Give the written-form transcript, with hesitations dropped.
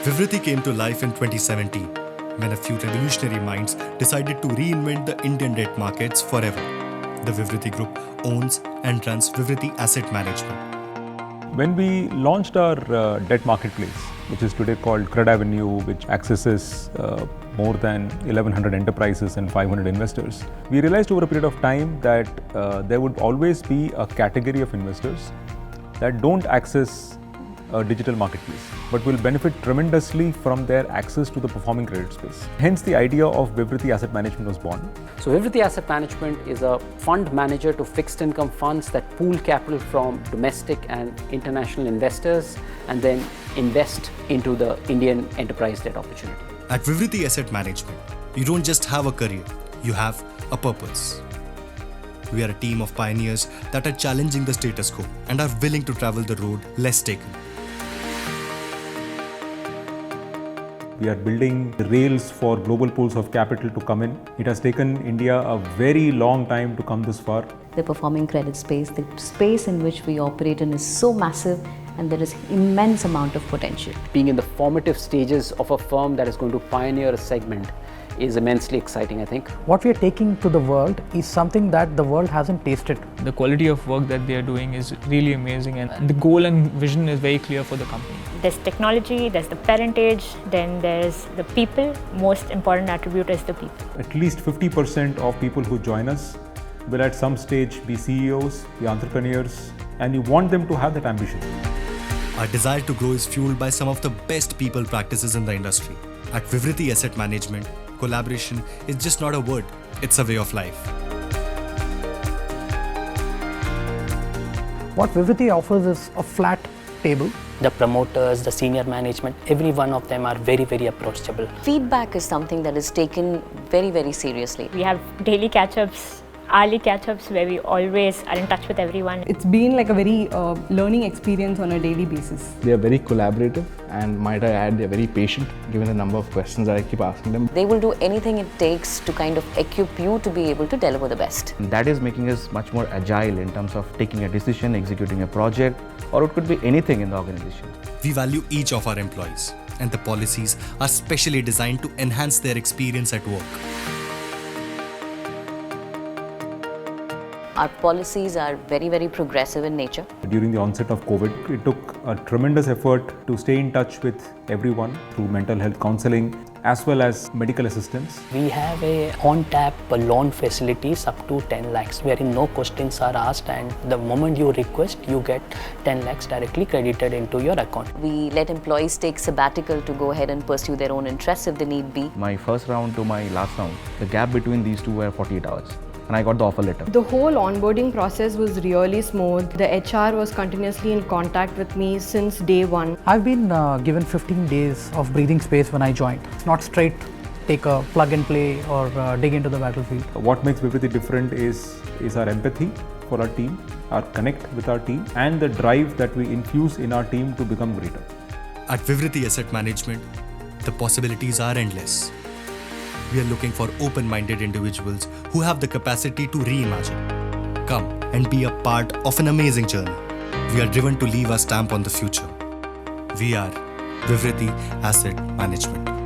Vivriti came to life in 2017 when a few revolutionary minds decided to reinvent the Indian debt markets forever. The Vivriti Group owns and runs Vivriti Asset Management. When we launched our debt marketplace, which is today called Cred Avenue, which accesses more than 1100 enterprises and 500 investors, we realized over a period of time that there would always be a category of investors that don't access a digital marketplace, but will benefit tremendously from their access to the performing credit space. Hence, the idea of Vivriti Asset Management was born. So Vivriti Asset Management is a fund manager to fixed income funds that pool capital from domestic and international investors and then invest into the Indian enterprise debt opportunity. At Vivriti Asset Management, you don't just have a career, you have a purpose. We are a team of pioneers that are challenging the status quo and are willing to travel the road less taken. We are building the rails for global pools of capital to come in. It has taken India a very long time to come this far. The performing credit space, the space in which we operate in is so massive and there is immense amount of potential. Being in the formative stages of a firm that is going to pioneer a segment is immensely exciting, I think. What we are taking to the world is something that the world hasn't tasted. The quality of work that they are doing is really amazing, and the goal and vision is very clear for the company. There's technology, there's the parentage, then there's the people. Most important attribute is the people. At least 50% of people who join us will at some stage be CEOs, be entrepreneurs, and you want them to have that ambition. Our desire to grow is fueled by some of the best people practices in the industry. At Vivriti Asset Management, collaboration is just not a word, it's a way of life. What Vivriti offers is a flat table. The promoters, the senior management, every one of them are very, very approachable. Feedback is something that is taken very, very seriously. We have daily catch-ups, hourly catch-ups where we always are in touch with everyone. It's been like a very learning experience on a daily basis. They are very collaborative and might I add, they're very patient given the number of questions that I keep asking them. They will do anything it takes to kind of equip you to be able to deliver the best. That is making us much more agile in terms of taking a decision, executing a project, or it could be anything in the organization. We value each of our employees, and the policies are specially designed to enhance their experience at work. Our policies are very, very progressive in nature. During the onset of COVID, it took a tremendous effort to stay in touch with everyone through mental health counseling as well as medical assistance. We have a on-tap loan facilities up to 10 lakhs wherein no questions are asked, and the moment you request, you get 10 lakhs directly credited into your account. We let employees take sabbatical to go ahead and pursue their own interests if they need be. My first round to my last round, the gap between these two were 48 hours. And I got the offer letter. The whole onboarding process was really smooth. The HR was continuously in contact with me since day one. I've been given 15 days of breathing space when I joined. It's not straight take a plug and play or dig into the battlefield. What makes Vivriti different is our empathy for our team, our connect with our team, and the drive that we infuse in our team to become greater. At Vivriti Asset Management, the possibilities are endless. We are looking for open-minded individuals who have the capacity to reimagine. Come and be a part of an amazing journey. We are driven to leave a stamp on the future. We are Vivriti Asset Management.